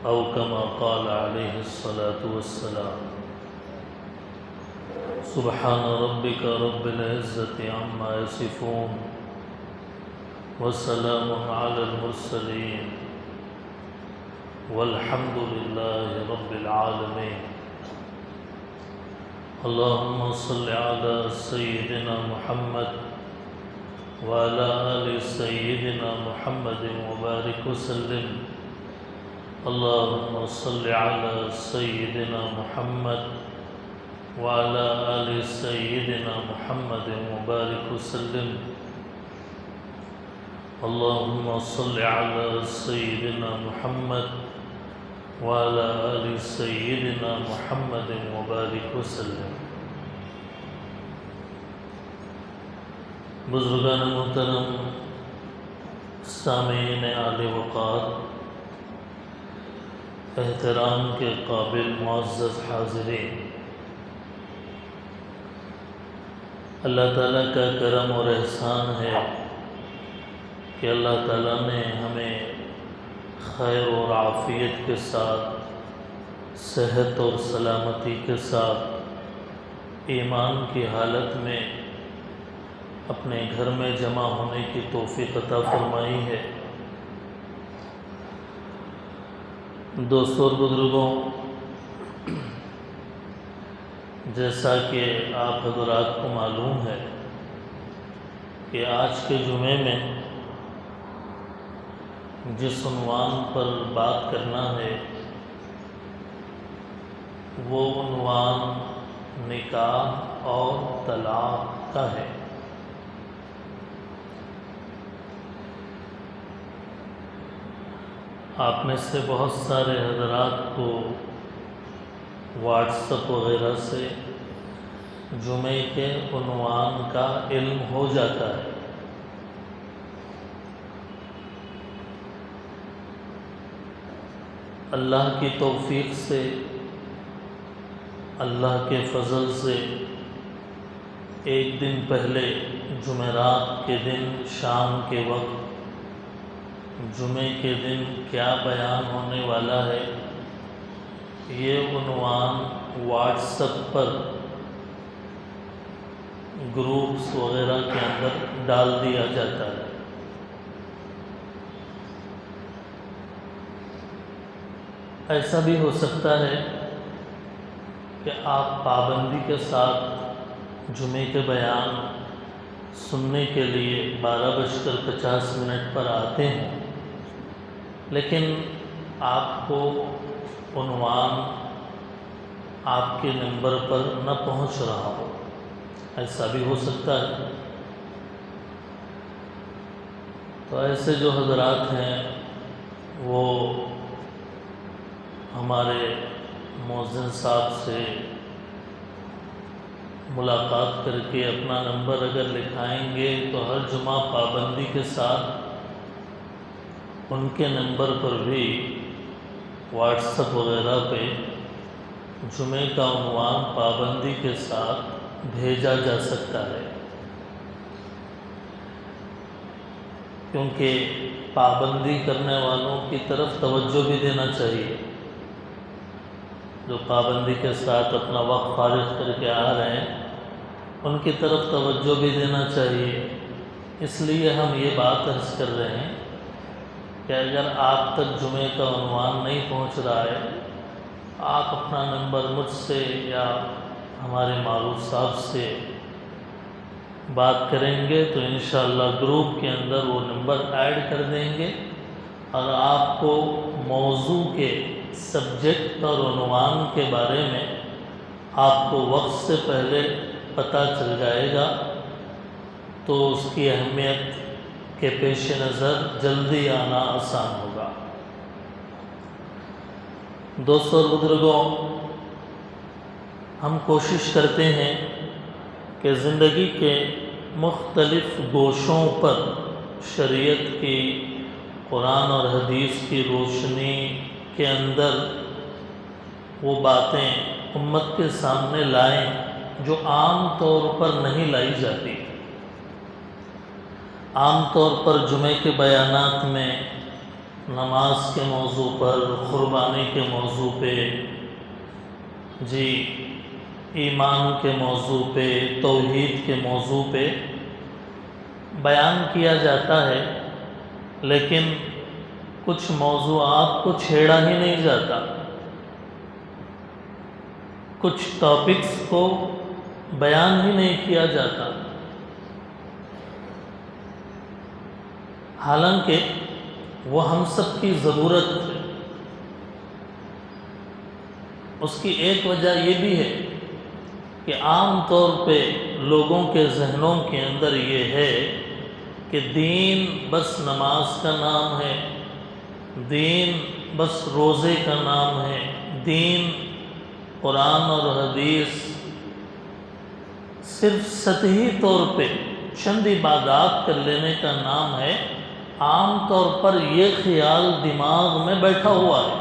أو كما قال عليه الصلاة والسلام. سبحان ربك رب العزة عما يصفون وسلام على المرسلين والحمد لله رب العالمين. اللهم صل على سيدنا محمد وعلى آل سيدنا محمد وبارك وسلم. اللهم صل على سيدنا محمد وعلى آل سيدنا محمد وبارك وسلم. اللهم صل على سيدنا محمد وعلى آل سيدنا محمد وبارك وسلم. بزرگان محترم، سامعین اعلی وقار، احترام کے قابل معزز حاضرین، اللہ تعالیٰ کا کرم اور احسان ہے کہ اللہ تعالیٰ نے ہمیں خیر اور عافیت کے ساتھ، صحت اور سلامتی کے ساتھ، ایمان کی حالت میں اپنے گھر میں جمع ہونے کی توفیق عطا فرمائی ہے۔ دوستوں اور بزرگوں، جیسا کہ آپ حضرات کو معلوم ہے کہ آج کے جمعے میں جس عنوان پر بات کرنا ہے وہ عنوان نکاح اور طلاق کا ہے۔ آپ میں سے بہت سارے حضرات کو واٹس ایپ وغیرہ سے جمعے کے عنوان کا علم ہو جاتا ہے۔ اللہ کی توفیق سے، اللہ کے فضل سے ایک دن پہلے جمعرات کے دن شام کے وقت جمعے کے دن کیا بیان ہونے والا ہے، یہ عنوان واٹس ایپ پر گروپس وغیرہ کے اندر ڈال دیا جاتا ہے۔ ایسا بھی ہو سکتا ہے کہ آپ پابندی کے ساتھ جمعے کے بیان سننے کے لیے 12:50 پر آتے ہیں، لیکن آپ کو عنوان آپ کے نمبر پر نہ پہنچ رہا ہو، ایسا بھی ہو سکتا ہے۔ تو ایسے جو حضرات ہیں وہ ہمارے مؤذن صاحب سے ملاقات کر کے اپنا نمبر اگر لکھائیں گے تو ہر جمعہ پابندی کے ساتھ ان کے نمبر پر بھی واٹس ایپ وغیرہ پہ جمعے کا عنوان پابندی کے ساتھ بھیجا جا سکتا ہے، کیونکہ پابندی کرنے والوں کی طرف توجہ بھی دینا چاہیے۔ جو پابندی کے ساتھ اپنا وقت فارغ کر کے آ رہے ہیں ان کی طرف توجہ بھی دینا چاہیے۔ اس لیے ہم یہ بات عرض کر رہے ہیں کہ اگر آپ تک جمعے کا عنوان نہیں پہنچ رہا ہے، آپ اپنا نمبر مجھ سے یا ہمارے معروف صاحب سے بات کریں گے تو انشاءاللہ گروپ کے اندر وہ نمبر ایڈ کر دیں گے، اور آپ کو موضوع کے سبجیکٹ اور عنوان کے بارے میں آپ کو وقت سے پہلے پتہ چل جائے گا، تو اس کی اہمیت کے پیش نظر جلدی آنا آسان ہوگا۔ دوستوں اور بزرگوں، ہم کوشش کرتے ہیں کہ زندگی کے مختلف گوشوں پر شریعت کی، قرآن اور حدیث کی روشنی کے اندر وہ باتیں امت کے سامنے لائیں جو عام طور پر نہیں لائی جاتی۔ عام طور پر جمعے کے بیانات میں نماز کے موضوع پر، قربانی کے موضوع پہ، ایمان کے موضوع پہ، توحید کے موضوع پہ بیان کیا جاتا ہے، لیکن کچھ موضوعات کو چھیڑا ہی نہیں جاتا، کچھ ٹاپکس کو بیان ہی نہیں کیا جاتا، حالانکہ وہ ہم سب کی ضرورت ہے۔ اس کی ایک وجہ یہ بھی ہے کہ عام طور پہ لوگوں کے ذہنوں کے اندر یہ ہے کہ دین بس نماز کا نام ہے، دین بس روزے کا نام ہے، دین قرآن اور حدیث صرف سطحی طور پہ چند عبادات کر لینے کا نام ہے۔ عام طور پر یہ خیال دماغ میں بیٹھا ہوا ہے،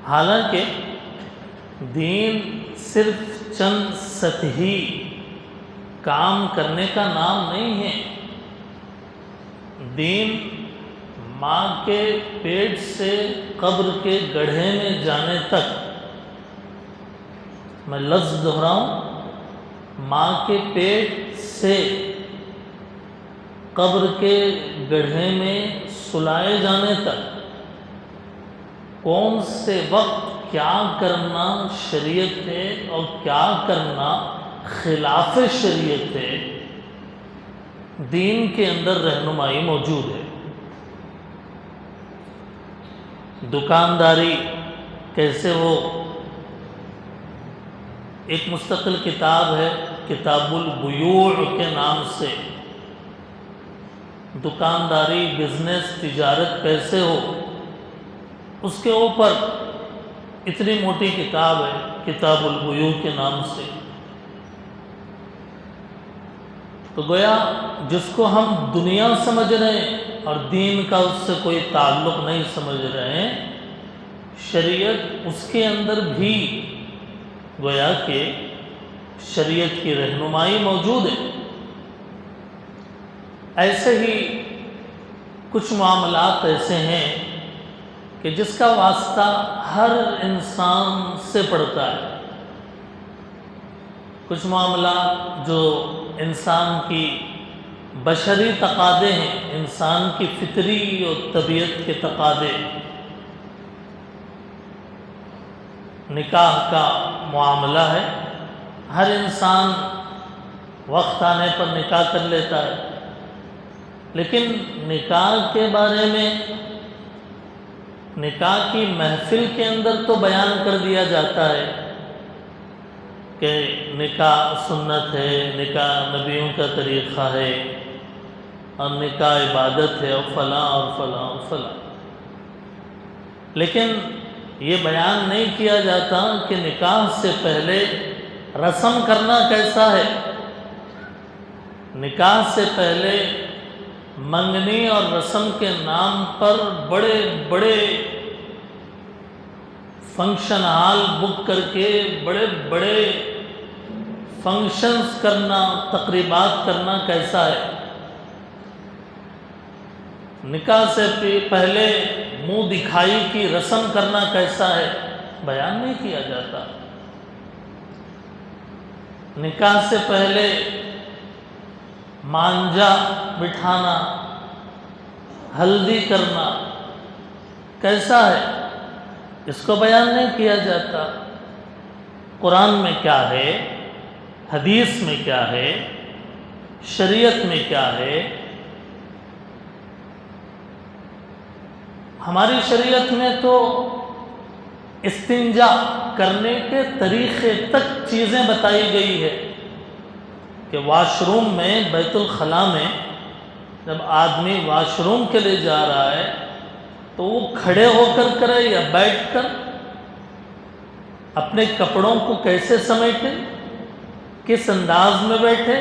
حالانکہ دین صرف چند سطحی کام کرنے کا نام نہیں ہے۔ دین ماں کے پیٹ سے قبر کے گڑھے میں جانے تک، میں لفظ دہراؤں، ماں کے پیٹ سے قبر کے گڑھے میں سلائے جانے تک کون سے وقت کیا کرنا شریعت ہے اور کیا کرنا خلاف شریعت ہے، دین کے اندر رہنمائی موجود ہے۔ دکانداری کیسے ہو، ایک مستقل کتاب ہے کتاب البیوع کے نام سے، دکانداری، بزنس، تجارت کیسے ہو، اس کے اوپر اتنی موٹی کتاب ہے کتاب البیوع کے نام سے۔ تو گویا جس کو ہم دنیا سمجھ رہے ہیں اور دین کا اس سے کوئی تعلق نہیں سمجھ رہے ہیں، شریعت اس کے اندر بھی گویا کہ شریعت کی رہنمائی موجود ہے۔ ایسے ہی کچھ معاملات ایسے ہیں کہ جس کا واسطہ ہر انسان سے پڑتا ہے، کچھ معاملات جو انسان کی بشری تقاضے ہیں، انسان کی فطری اور طبیعت کے تقاضے۔ نکاح کا معاملہ ہے، ہر انسان وقت آنے پر نکاح کر لیتا ہے، لیکن نکاح کے بارے میں، نکاح کی محفل کے اندر تو بیان کر دیا جاتا ہے کہ نکاح سنت ہے، نکاح نبیوں کا طریقہ ہے، اور نکاح عبادت ہے، اور فلاں اور فلاں اور فلاں، لیکن یہ بیان نہیں کیا جاتا کہ نکاح سے پہلے رسم کرنا کیسا ہے، نکاح سے پہلے منگنی اور رسم کے نام پر بڑے بڑے فنکشن ہال بک کر کے بڑے بڑے فنکشنز کرنا، تقریبات کرنا کیسا ہے، نکاح سے پہلے منہ دکھائی کی رسم کرنا کیسا ہے، بیان نہیں کیا جاتا۔ نکاح سے پہلے مانجا بٹھانا، ہلدی کرنا کیسا ہے، اس کو بیان نہیں کیا جاتا۔ قرآن میں کیا ہے، حدیث میں کیا ہے، شریعت میں کیا ہے۔ ہماری شریعت میں تو استنجا کرنے کے طریقے تک چیزیں بتائی گئی ہے کہ واش روم میں، بیت الخلاء میں جب آدمی واش روم کے لیے جا رہا ہے تو وہ کھڑے ہو کر کرے یا بیٹھ کر، اپنے کپڑوں کو کیسے سمیٹے، کس انداز میں بیٹھے،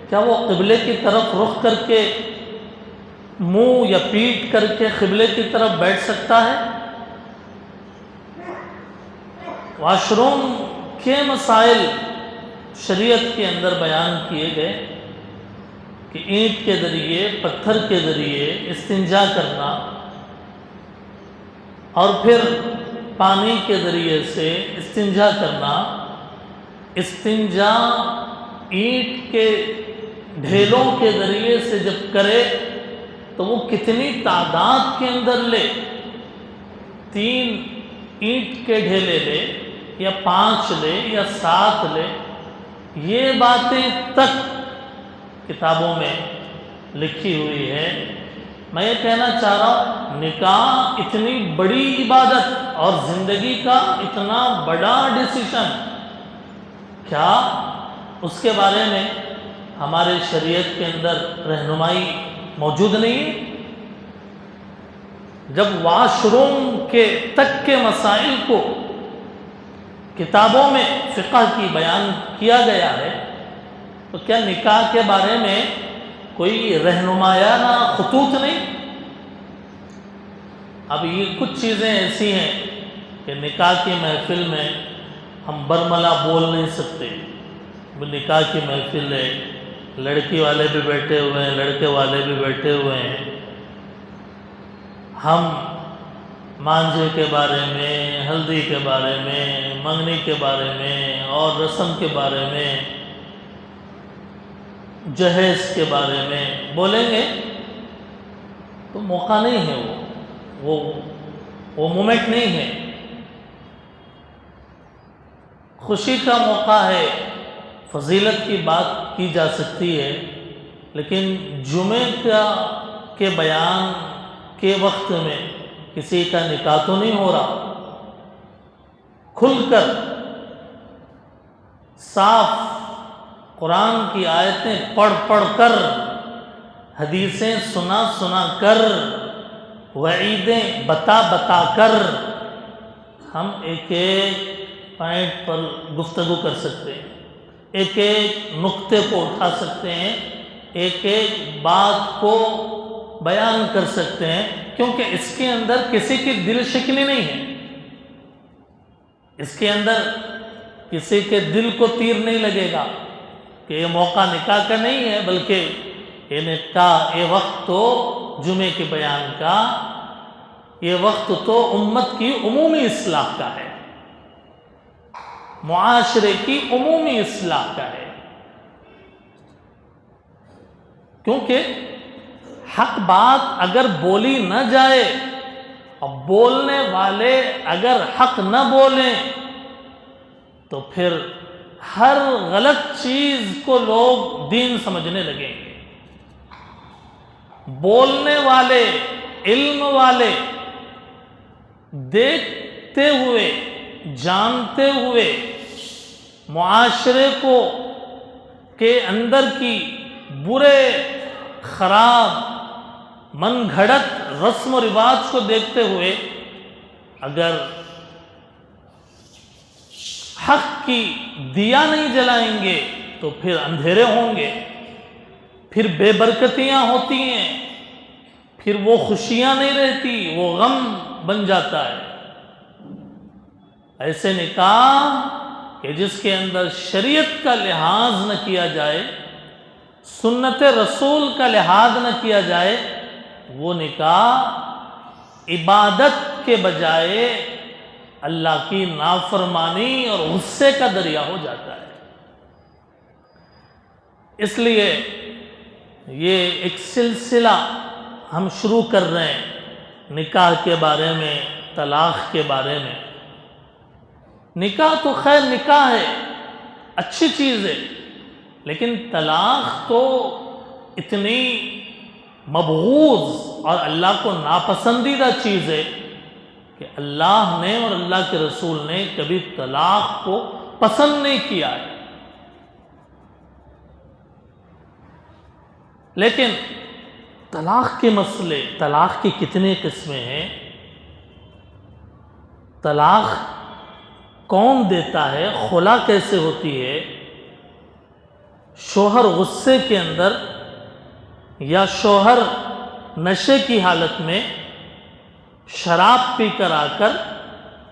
کیا وہ قبلے کی طرف رخ کر کے منہ یا پیٹھ کر کے قبلے کی طرف بیٹھ سکتا ہے۔ واش روم کے مسائل شریعت کے اندر بیان کیے گئے، کہ اینٹ کے ذریعے، پتھر کے ذریعے استنجا کرنا اور پھر پانی کے ذریعے سے استنجا کرنا، استنجا اینٹ کے ڈھیلوں کے ذریعے سے جب کرے تو وہ کتنی تعداد کے اندر لے، 3 اینٹ کے ڈھیلے لے یا 5 لے یا 7 لے، یہ باتیں تک کتابوں میں لکھی ہوئی ہے۔ میں یہ کہنا چاہ رہا ہوں، نکاح اتنی بڑی عبادت اور زندگی کا اتنا بڑا ڈیسیشن، کیا اس کے بارے میں ہمارے شریعت کے اندر رہنمائی موجود نہیں ہے؟ جب واش روم کے تک کے مسائل کو کتابوں میں فقہ کی بیان کیا گیا ہے، تو کیا نکاح کے بارے میں کوئی رہنمایانہ خطوط نہیں؟ اب یہ کچھ چیزیں ایسی ہیں کہ نکاح کی محفل میں ہم برملا بول نہیں سکتے۔ نکاح کی محفل ہے، لڑکی والے بھی بیٹھے ہوئے ہیں، لڑکے والے بھی بیٹھے ہوئے ہیں، ہم مانجھے کے بارے میں، ہلدی کے بارے میں، منگنی کے بارے میں اور رسم کے بارے میں، جہیز کے بارے میں بولیں گے تو موقع نہیں ہے، وہ مومنٹ نہیں ہے۔ خوشی کا موقع ہے، فضیلت کی بات کی جا سکتی ہے، لیکن جمعے کے بیان کے وقت میں کسی کا نکاح تو نہیں ہو رہا۔ کھل کر صاف قرآن کی آیتیں پڑھ پڑھ کر، حدیثیں سنا سنا کر، وعیدیں بتا بتا کر ہم ایک ایک پوائنٹ پر گفتگو کر سکتے ہیں، ایک ایک نقطے کو اٹھا سکتے ہیں، ایک ایک بات کو بیان کر سکتے ہیں، کیونکہ اس کے اندر کسی کی دل شکنی نہیں ہے، اس کے اندر کسی کے دل کو تیر نہیں لگے گا کہ یہ موقع نکاح کا نہیں ہے، بلکہ یہ نکاح، یہ وقت تو جمعے کے بیان کا، یہ وقت تو امت کی عمومی اصلاح کا ہے، معاشرے کی عمومی اصلاح کا ہے، کیونکہ حق بات اگر بولی نہ جائے اور بولنے والے اگر حق نہ بولیں تو پھر ہر غلط چیز کو لوگ دین سمجھنے لگیں گے۔ بولنے والے، علم والے، دیکھتے ہوئے، جانتے ہوئے معاشرے کو کے اندر کی برے، خراب، من گھڑت رسم و رواج کو دیکھتے ہوئے اگر حق کی دیا نہیں جلائیں گے تو پھر اندھیرے ہوں گے، پھر بے برکتیاں ہوتی ہیں، پھر وہ خوشیاں نہیں رہتی، وہ غم بن جاتا ہے۔ ایسے نکاح کہ جس کے اندر شریعت کا لحاظ نہ کیا جائے، سنت رسول کا لحاظ نہ کیا جائے، وہ نکاح عبادت کے بجائے اللہ کی نافرمانی اور غصے کا ذریعہ ہو جاتا ہے۔ اس لیے یہ ایک سلسلہ ہم شروع کر رہے ہیں نکاح کے بارے میں، طلاق کے بارے میں۔ نکاح تو خیر نکاح ہے، اچھی چیز ہے، لیکن طلاق تو اتنی مبغوض اور اللہ کو ناپسندیدہ چیز ہے کہ اللہ نے اور اللہ کے رسول نے کبھی طلاق کو پسند نہیں کیا ہے۔ لیکن طلاق کے مسئلے، طلاق کی کتنی قسمیں ہیں، طلاق کون دیتا ہے، خلا کیسے ہوتی ہے، شوہر غصے کے اندر یا شوہر نشے کی حالت میں شراب پی کر آ کر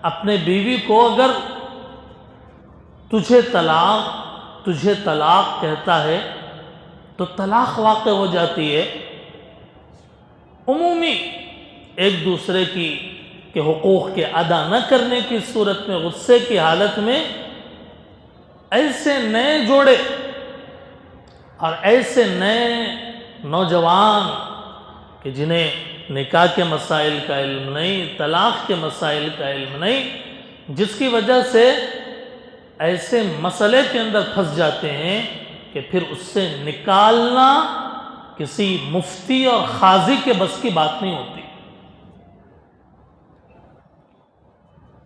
اپنے بیوی کو اگر تجھے طلاق کہتا ہے تو طلاق واقع ہو جاتی ہے۔ عمومی ایک دوسرے کے حقوق کے ادا نہ کرنے کی صورت میں، غصے کی حالت میں ایسے نئے جوڑے اور ایسے نئے نوجوان کہ جنہیں نکاح کے مسائل کا علم نہیں، طلاق کے مسائل کا علم نہیں، جس کی وجہ سے ایسے مسئلے کے اندر پھنس جاتے ہیں کہ پھر اس سے نکالنا کسی مفتی اور قاضی کے بس کی بات نہیں ہوتی۔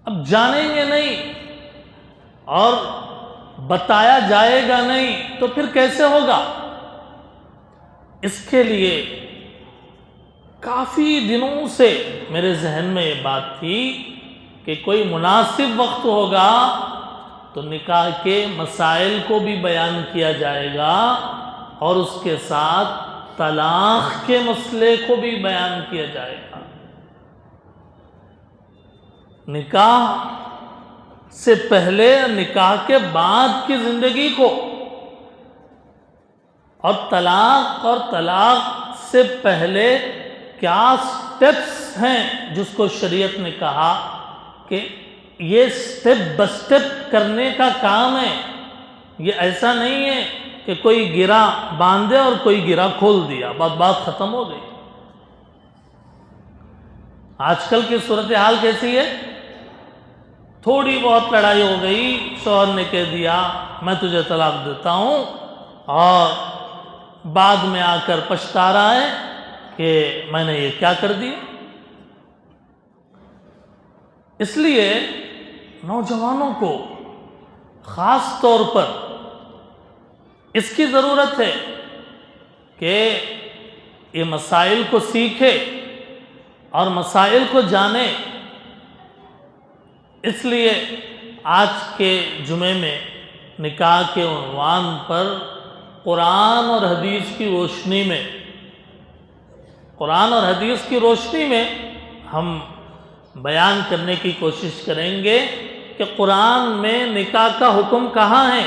اب جانیں گے نہیں اور بتایا جائے گا نہیں تو پھر کیسے ہوگا؟ اس کے لیے کافی دنوں سے میرے ذہن میں یہ بات تھی کہ کوئی مناسب وقت ہوگا تو نکاح کے مسائل کو بھی بیان کیا جائے گا اور اس کے ساتھ طلاق کے مسئلے کو بھی بیان کیا جائے گا۔ نکاح سے پہلے نکاح کے بعد کی زندگی کو اور طلاق سے پہلے کیا سٹیپس ہیں جس کو شریعت نے کہا کہ یہ سٹیپ بہ سٹیپ کرنے کا کام ہے۔ یہ ایسا نہیں ہے کہ کوئی گرا باندھے اور کوئی گرا کھول دیا، بات ختم ہو گئی۔ آج کل کی صورتحال کیسی ہے؟ تھوڑی بہت لڑائی ہو گئی، شوہر نے کہہ دیا میں تجھے طلاق دیتا ہوں، اور بعد میں آ کر پچھتا رہا ہے کہ میں نے یہ کیا کر دیا۔ اس لیے نوجوانوں کو خاص طور پر اس کی ضرورت ہے کہ یہ مسائل کو سیکھے اور مسائل کو جانے۔ اس لیے آج کے جمعے میں نکاح کے عنوان پر قرآن اور حدیث کی روشنی میں ہم بیان کرنے کی کوشش کریں گے کہ قرآن میں نکاح کا حکم کہاں ہے،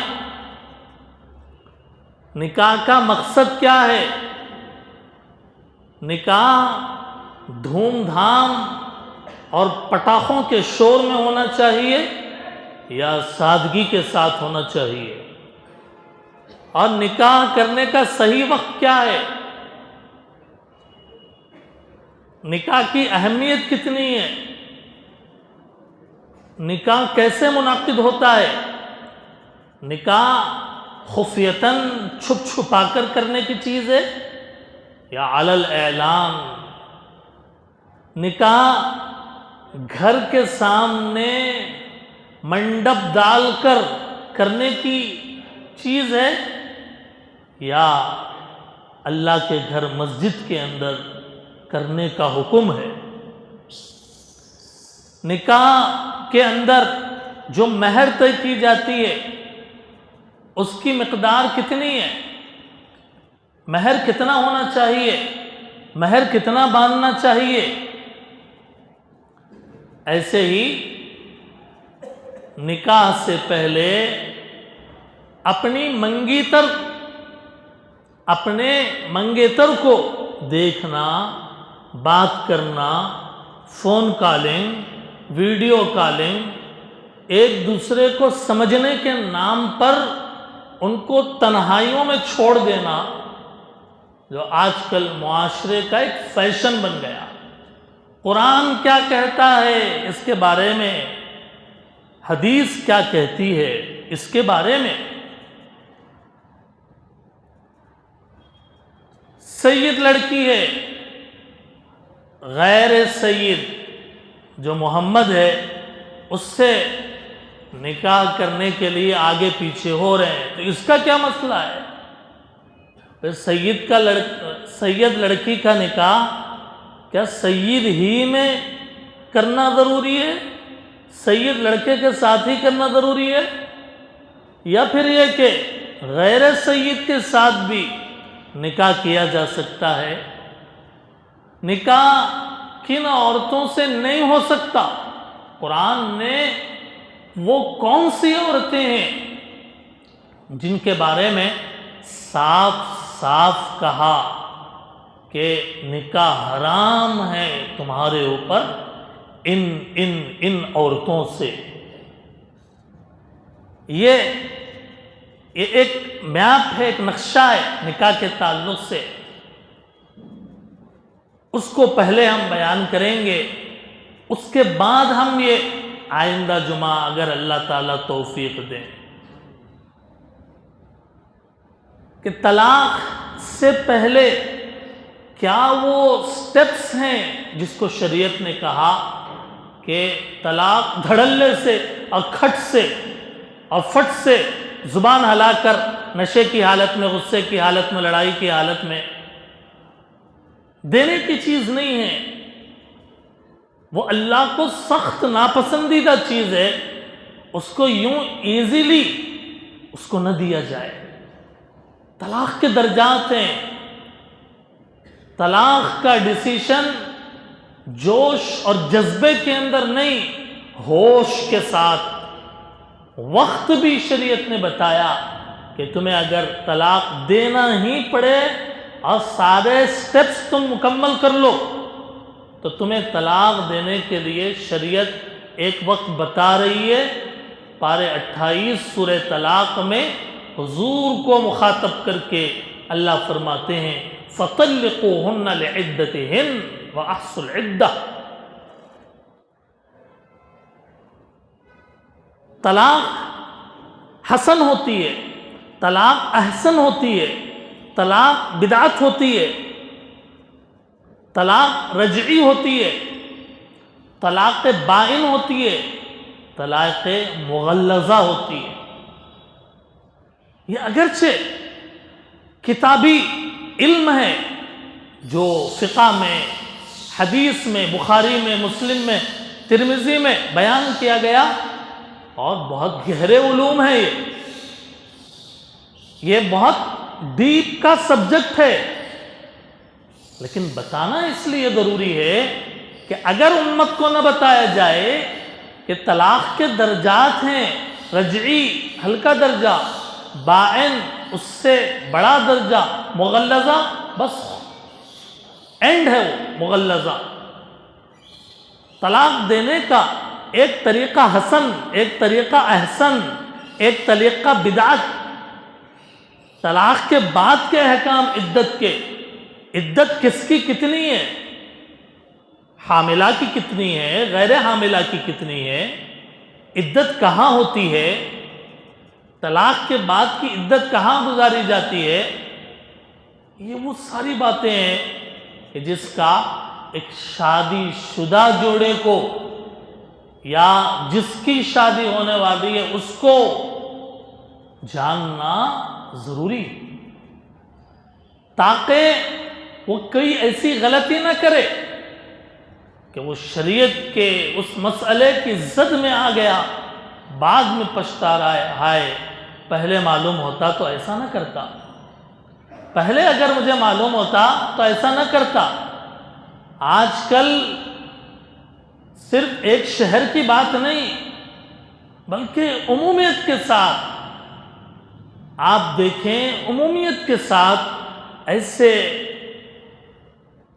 نکاح کا مقصد کیا ہے، نکاح دھوم دھام اور پٹاخوں کے شور میں ہونا چاہیے یا سادگی کے ساتھ ہونا چاہیے، اور نکاح کرنے کا صحیح وقت کیا ہے، نکاح کی اہمیت کتنی ہے، نکاح کیسے منعقد ہوتا ہے، نکاح خفیتاً چھپ چھپا کر کرنے کی چیز ہے یا علی الاعلان، نکاح گھر کے سامنے منڈپ ڈال کر کرنے کی چیز ہے یا اللہ کے گھر مسجد کے اندر کرنے کا حکم ہے۔ نکاح کے اندر جو مہر طے کی جاتی ہے اس کی مقدار کتنی ہے، مہر کتنا ہونا چاہیے، مہر کتنا باندھنا چاہیے۔ ایسے ہی نکاح سے پہلے اپنے منگیتر کو دیکھنا، بات کرنا، فون کالنگ، ویڈیو کالنگ، ایک دوسرے کو سمجھنے کے نام پر ان کو تنہائیوں میں چھوڑ دینا، جو آج کل معاشرے کا ایک فیشن بن گیا۔ قرآن کیا کہتا ہے اس کے بارے میں، حدیث کیا کہتی ہے اس کے بارے میں۔ سید لڑکی ہے، غیر سید جو محمد ہے اس سے نکاح کرنے کے لیے آگے پیچھے ہو رہے ہیں، تو اس کا کیا مسئلہ ہے؟ پھر سید لڑکی کا نکاح کیا سید ہی میں کرنا ضروری ہے، سید لڑکے کے ساتھ ہی کرنا ضروری ہے، یا پھر یہ کہ غیر سید کے ساتھ بھی نکاح کیا جا سکتا ہے؟ نکاح کن عورتوں سے نہیں ہو سکتا؟ قرآن نے وہ کون سی عورتیں ہیں جن کے بارے میں صاف صاف کہا کہ نکاح حرام ہے تمہارے اوپر ان عورتوں سے. یہ ایک میپ ہے، ایک نقشہ ہے نکاح کے تعلق سے. اس کو پہلے ہم بیان کریں گے، اس کے بعد ہم یہ آئندہ جمعہ اگر اللہ تعالیٰ توفیق دیں کہ طلاق سے پہلے کیا وہ سٹیپس ہیں جس کو شریعت نے کہا کہ طلاق دھڑلے سے اور کھٹ سے اور فٹ سے زبان ہلا کر نشے کی حالت میں، غصے کی حالت میں، لڑائی کی حالت میں دینے کی چیز نہیں ہے. وہ اللہ کو سخت ناپسندیدہ چیز ہے، اس کو یوں ایزیلی اس کو نہ دیا جائے. طلاق کے درجات ہیں. طلاق کا ڈیسیشن جوش اور جذبے کے اندر نہیں، ہوش کے ساتھ. وقت بھی شریعت نے بتایا کہ تمہیں اگر طلاق دینا ہی پڑے اور سارے سٹیپس تم مکمل کر لو تو تمہیں طلاق دینے کے لیے شریعت ایک وقت بتا رہی ہے. پارے 28 سورہ طلاق میں حضور کو مخاطب کر کے اللہ فرماتے ہیں فَطَلِّقُوهُنَّ لِعِدَّتِهِنَّ وَأَحْصُوا الْعِدَّةَ. طلاق حسن ہوتی ہے، طلاق احسن ہوتی ہے، طلاق بدعت ہوتی ہے، طلاق رجعی ہوتی ہے، طلاق بائن ہوتی ہے، طلاق مغلظہ ہوتی ہے. یہ اگرچہ کتابی علم ہے جو فقہ میں، حدیث میں، بخاری میں، مسلم میں، ترمذی میں بیان کیا گیا اور بہت گہرے علوم ہے. یہ بہت ڈیپ کا سبجیکٹ ہے، لیکن بتانا اس لیے ضروری ہے کہ اگر امت کو نہ بتایا جائے کہ طلاق کے درجات ہیں، رجعی ہلکا درجہ، بائن اس سے بڑا درجہ، مغلظہ بس اینڈ ہے. وہ مغلظہ طلاق دینے کا ایک طریقہ حسن، ایک طریقہ احسن، ایک طریقہ بدعت. طلاق کے بعد کے احکام عدت کے، عدت کس کی کتنی ہے، حاملہ کی کتنی ہے، غیر حاملہ کی کتنی ہے، عدت کہاں ہوتی ہے، طلاق کے بعد کی عدت کہاں گزاری جاتی ہے. یہ وہ ساری باتیں ہیں کہ جس کا ایک شادی شدہ جوڑے کو یا جس کی شادی ہونے والی ہے اس کو جاننا ضروری، تاکہ وہ کوئی ایسی غلطی نہ کرے کہ وہ شریعت کے اس مسئلے کی زد میں آ گیا، بعد میں پچھتا رہا ہے، ہائے پہلے معلوم ہوتا تو ایسا نہ کرتا، پہلے اگر مجھے معلوم ہوتا تو ایسا نہ کرتا. آج کل صرف ایک شہر کی بات نہیں بلکہ عمومیت کے ساتھ آپ دیکھیں، عمومیت کے ساتھ ایسے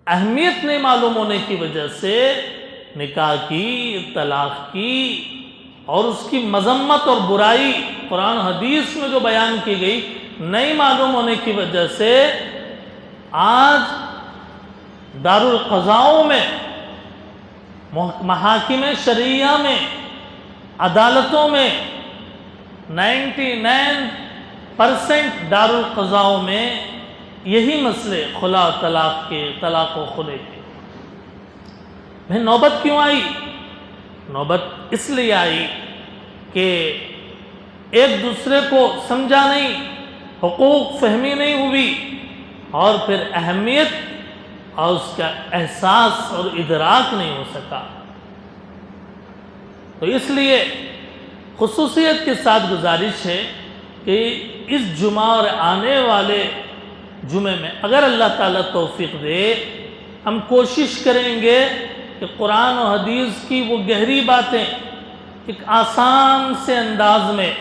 اہمیت نہیں معلوم ہونے کی وجہ سے نکاح کی، طلاق کی اور اس کی مذمت اور برائی قرآن حدیث میں جو بیان کی گئی نہیں معلوم ہونے کی وجہ سے آج دارالقضاؤں میں، محاکم شرعیہ میں، عدالتوں میں 99% دارالقضاؤں میں یہی مسئلے خلا طلاق کے، طلاق و خلع کے. بھئی نوبت کیوں آئی؟ نوبت اس لیے آئی کہ ایک دوسرے کو سمجھا نہیں، حقوق فہمی نہیں ہوئی اور پھر اہمیت اور اس کا احساس اور ادراک نہیں ہو سکا. تو اس لیے خصوصیت کے ساتھ گزارش ہے کہ اس جمعہ اور آنے والے جمعے میں اگر اللہ تعالیٰ توفیق دے ہم کوشش کریں گے کہ قرآن و حدیث کی وہ گہری باتیں ایک آسان سے انداز میں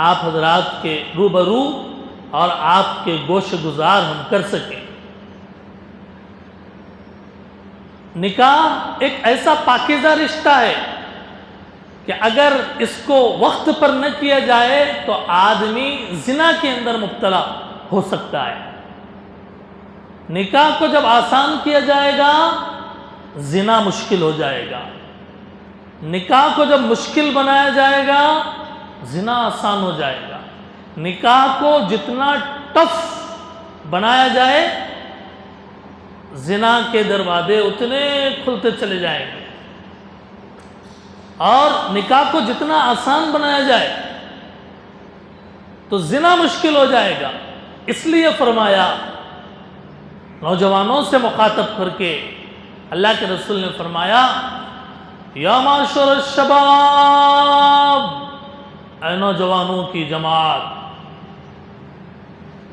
آپ حضرات کے روبرو اور آپ کے گوش گزار ہم کر سکیں۔ نکاح ایک ایسا پاکیزہ رشتہ ہے کہ اگر اس کو وقت پر نہ کیا جائے تو آدمی زنا کے اندر مبتلا ہو سکتا ہے۔ نکاح کو جب آسان کیا جائے گا زنا مشکل ہو جائے گا، نکاح کو جب مشکل بنایا جائے گا زنا آسان ہو جائے گا، نکاح کو جتنا ٹف بنایا جائے زنا کے دروازے اتنے کھلتے چلے جائیں گے، اور نکاح کو جتنا آسان بنایا جائے تو زنا مشکل ہو جائے گا۔ اس لیے فرمایا، نوجوانوں سے مخاطب کر کے اللہ کے رسول نے فرمایا، یا معاشر الشباب، اے نوجوانوں کی جماعت،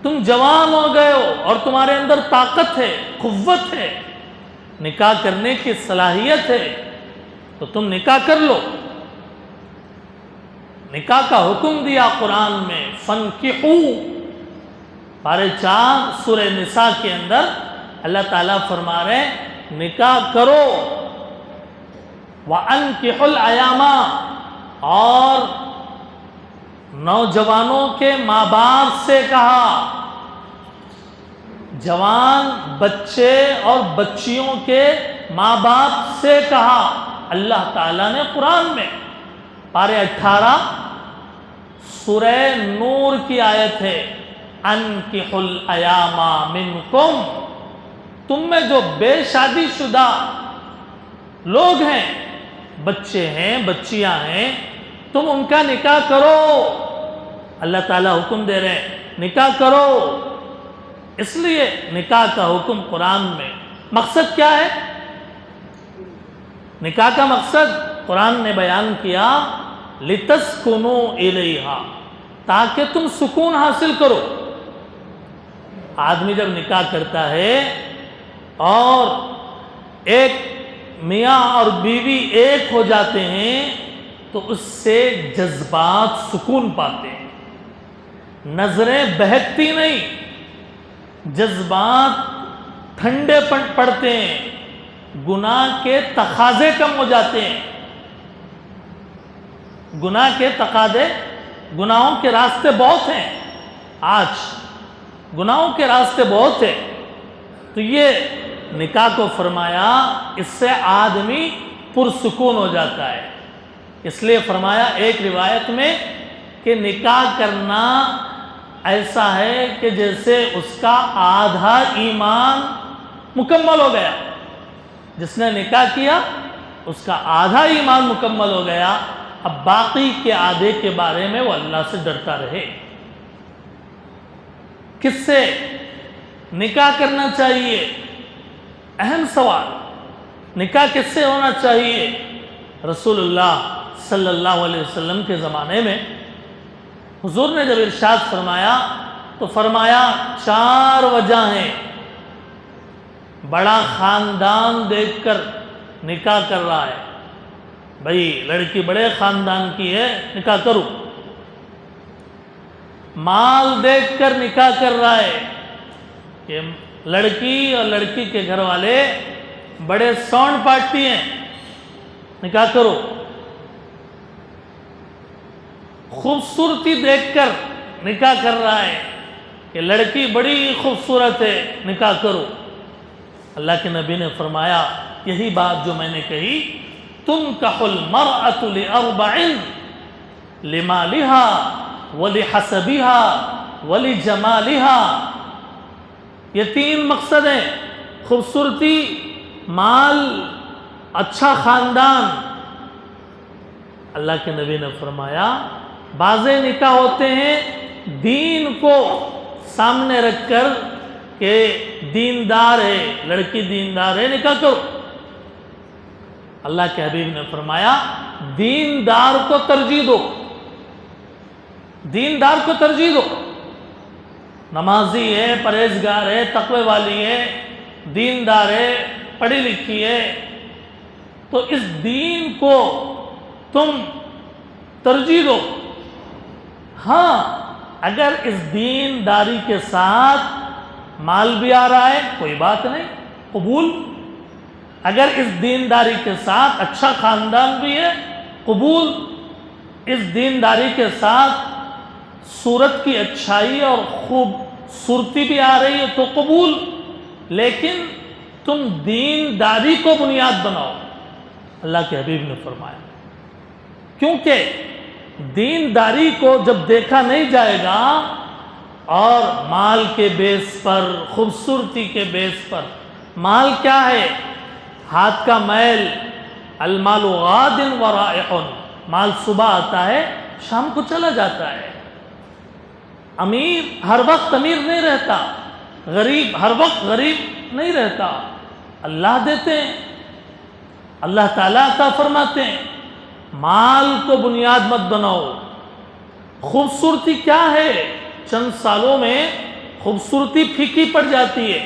تم جوان ہو گئے ہو اور تمہارے اندر طاقت ہے، قوت ہے، نکاح کرنے کی صلاحیت ہے، تو تم نکاح کر لو۔ نکاح کا حکم دیا قرآن میں، فَانْكِحُوا، پارے 4 سورہ نساء کے اندر اللہ تعالیٰ فرما رہے ہیں نکاح کرو، وَأَنْكِحُوا الْأَيَامَ، اور نوجوانوں کے ماں باپ سے کہا، جوان بچے اور بچیوں کے ماں باپ سے کہا اللہ تعالیٰ نے قرآن میں۔ پارے 18 سورہ نور کی آیت ہے، انکحوا الایام منکم، تم میں جو بے شادی شدہ لوگ ہیں، بچے ہیں، بچیاں ہیں، تم ان کا نکاح کرو۔ اللہ تعالیٰ حکم دے رہے ہیں نکاح کرو۔ اس لیے نکاح کا حکم قرآن میں۔ مقصد کیا ہے؟ نکاح کا مقصد قرآن نے بیان کیا، لِتَسْكُنُوا إِلَيْهَا، تاکہ تم سکون حاصل کرو۔ آدمی جب نکاح کرتا ہے اور ایک میاں اور بیوی ایک ہو جاتے ہیں تو اس سے جذبات سکون پاتے ہیں، نظریں بہکتی نہیں، جذبات ٹھنڈے پڑتے ہیں، گناہ کے تقاضے کم ہو جاتے ہیں۔ گناہ کے تقاضے، گناہوں کے راستے بہت ہیں، آج گناہوں کے راستے بہت ہیں، تو یہ نکاح کو فرمایا، اس سے آدمی پرسکون ہو جاتا ہے۔ اس لیے فرمایا ایک روایت میں کہ نکاح کرنا ایسا ہے کہ جیسے اس کا آدھا ایمان مکمل ہو گیا۔ جس نے نکاح کیا اس کا آدھا ایمان مکمل ہو گیا، اب باقی کے آدھے کے بارے میں وہ اللہ سے ڈرتا رہے۔ کس سے نکاح کرنا چاہیے؟ اہم سوال، نکاح کس سے ہونا چاہیے؟ رسول اللہ صلی اللہ علیہ وسلم کے زمانے میں حضور نے جب ارشاد فرمایا تو فرمایا 4 وجہ ہیں۔ بڑا خاندان دیکھ کر نکاح کر رہا ہے، بھئی لڑکی بڑے خاندان کی ہے، نکاح کرو۔ مال دیکھ کر نکاح کر رہا ہے کہ لڑکی اور لڑکی کے گھر والے بڑے سونڈ پارٹی ہیں، نکاح کرو۔ خوبصورتی دیکھ کر نکاح کر رہا ہے کہ لڑکی بڑی خوبصورت ہے، نکاح کرو۔ اللہ کے نبی نے فرمایا یہی بات جو میں نے کہی، تنکح المرأة لأربع، لمالها ولحسبها ولجمالها، یہ 3 مقصد ہیں، خوبصورتی، مال، اچھا خاندان۔ اللہ کے نبی نے فرمایا بعض نکاح ہوتے ہیں دین کو سامنے رکھ کر کہ دیندار ہے، لڑکی دیندار ہے، نکاح کرو۔ اللہ کے حبیب نے فرمایا دیندار کو ترجیح دو، دیندار کو ترجیح دو، نمازی ہے، پرہیزگار ہے، تقوی والی ہے، دیندار ہے، پڑھی لکھی ہے، تو اس دین کو تم ترجیح دو۔ ہاں اگر اس دینداری کے ساتھ مال بھی آ رہا ہے کوئی بات نہیں، قبول. اگر اس دینداری کے ساتھ اچھا خاندان بھی ہے قبول. اس دینداری کے ساتھ صورت کی اچھائی اور خوبصورتی بھی آ رہی ہے تو قبول. لیکن تم دینداری کو بنیاد بناؤ، اللہ کے حبیب نے فرمایا. کیونکہ دینداری کو جب دیکھا نہیں جائے گا اور مال کے بیس پر، خوبصورتی کے بیس پر. مال کیا ہے؟ ہاتھ کا میل. المال غاد ورائع. مال صبح آتا ہے شام کو چلا جاتا ہے. امیر ہر وقت امیر نہیں رہتا، غریب ہر وقت غریب نہیں رہتا. اللہ دیتے ہیں، اللہ تعالیٰ عطا فرماتے ہیں. مال کو بنیاد مت بناؤ. خوبصورتی کیا ہے؟ چند سالوں میں خوبصورتی پھیکی پڑ جاتی ہے.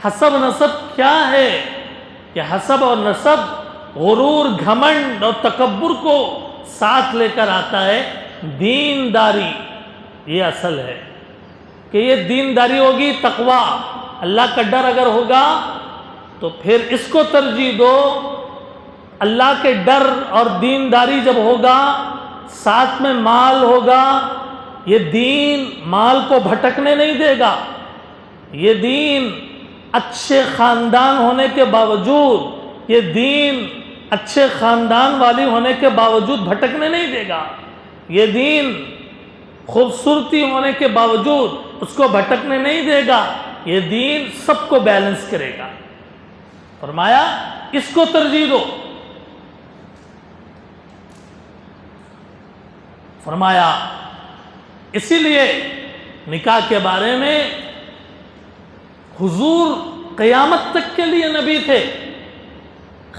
حسب نسب کیا ہے کہ حسب اور نسب غرور، گھمنڈ اور تکبر کو ساتھ لے کر آتا ہے. دینداری یہ اصل ہے کہ یہ دینداری ہوگی، تقوی، اللہ کا ڈر اگر ہوگا تو پھر اس کو ترجیح دو. اللہ کے ڈر اور دینداری جب ہوگا، ساتھ میں مال ہوگا، یہ دین مال کو بھٹکنے نہیں دے گا. یہ دین اچھے خاندان ہونے کے باوجود، یہ دین اچھے خاندان والی ہونے کے باوجود بھٹکنے نہیں دے گا. یہ دین خوبصورتی ہونے کے باوجود اس کو بھٹکنے نہیں دے گا. یہ دین سب کو بیلنس کرے گا. فرمایا اس کو ترجیح دو. فرمایا اسی لیے نکاح کے بارے میں حضور قیامت تک کے لیے نبی تھے.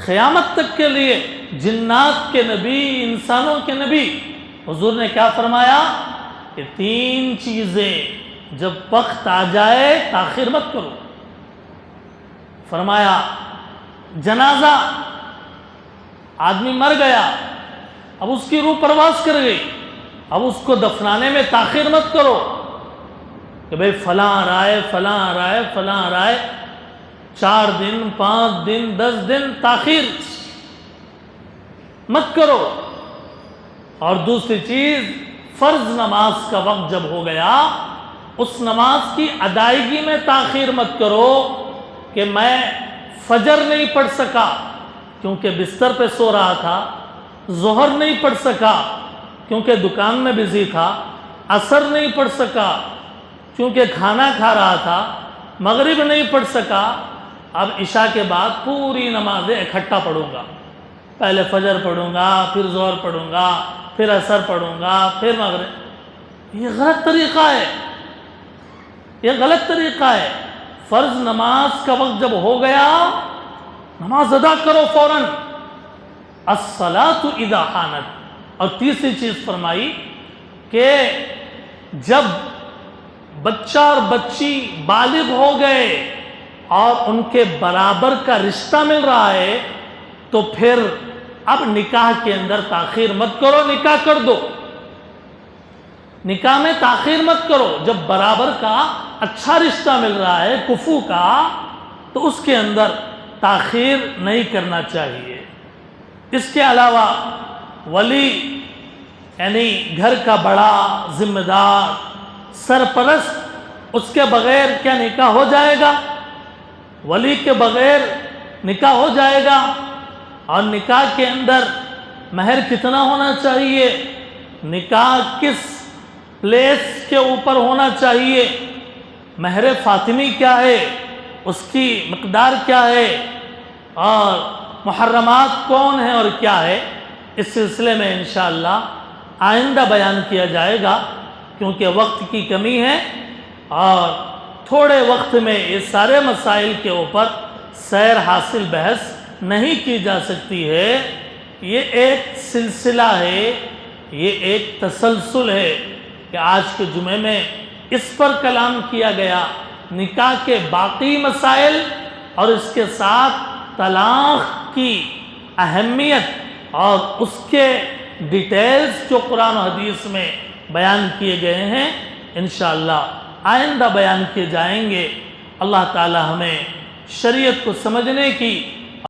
قیامت تک کے لیے جنات کے نبی، انسانوں کے نبی. حضور نے کیا فرمایا کہ 3 چیزیں جب وقت آ جائے تاخیر مت کرو. فرمایا جنازہ، آدمی مر گیا، اب اس کی روح پرواز کر گئی، اب اس کو دفنانے میں تاخیر مت کرو کہ بھئی فلاں رائے فلاں رائے فلاں رائے، 4 دن 5 دن 10 دن تاخیر مت کرو. اور دوسری چیز، فرض نماز کا وقت جب ہو گیا اس نماز کی ادائیگی میں تاخیر مت کرو کہ میں فجر نہیں پڑھ سکا کیونکہ بستر پہ سو رہا تھا، ظہر نہیں پڑھ سکا کیونکہ دکان میں بزی تھا، عصر نہیں پڑھ سکا کیونکہ کھانا کھا رہا تھا، مغرب نہیں پڑھ سکا، اب عشاء کے بعد پوری نمازیں اکٹھا پڑھوں گا. پہلے فجر پڑھوں گا، پھر ظہر پڑھوں گا، پھر عصر پڑھوں گا، پھر مغرب. یہ غلط طریقہ ہے، یہ غلط طریقہ ہے. فرض نماز کا وقت جب ہو گیا نماز ادا کرو فوراً. الصلاۃ اذا حانت. اور تیسری چیز فرمائی کہ جب بچہ اور بچی بالغ ہو گئے اور ان کے برابر کا رشتہ مل رہا ہے تو پھر اب نکاح کے اندر تاخیر مت کرو، نکاح کر دو. نکاح میں تاخیر مت کرو. جب برابر کا اچھا رشتہ مل رہا ہے کفو کا تو اس کے اندر تاخیر نہیں کرنا چاہیے. اس کے علاوہ ولی یعنی گھر کا بڑا ذمہ دار سرپرست، اس کے بغیر کیا نکاح ہو جائے گا؟ ولی کے بغیر نکاح ہو جائے گا. اور نکاح کے اندر مہر کتنا ہونا چاہیے، نکاح کس پلیس کے اوپر ہونا چاہیے، مہر فاطمی کیا ہے، اس کی مقدار کیا ہے، اور محرمات کون ہیں اور کیا ہے، اس سلسلے میں انشاءاللہ آئندہ بیان کیا جائے گا کیونکہ وقت کی کمی ہے اور تھوڑے وقت میں یہ سارے مسائل کے اوپر سیر حاصل بحث نہیں کی جا سکتی ہے. یہ ایک سلسلہ ہے، یہ ایک تسلسل ہے کہ آج کے جمعے میں اس پر کلام کیا گیا. نکاح کے باقی مسائل اور اس کے ساتھ طلاق کی اہمیت اور اس کے ڈیٹیلز جو قرآن و حدیث میں بیان کیے گئے ہیں انشاءاللہ آئندہ بیان کیے جائیں گے۔ اللہ تعالی ہمیں شریعت کو سمجھنے کی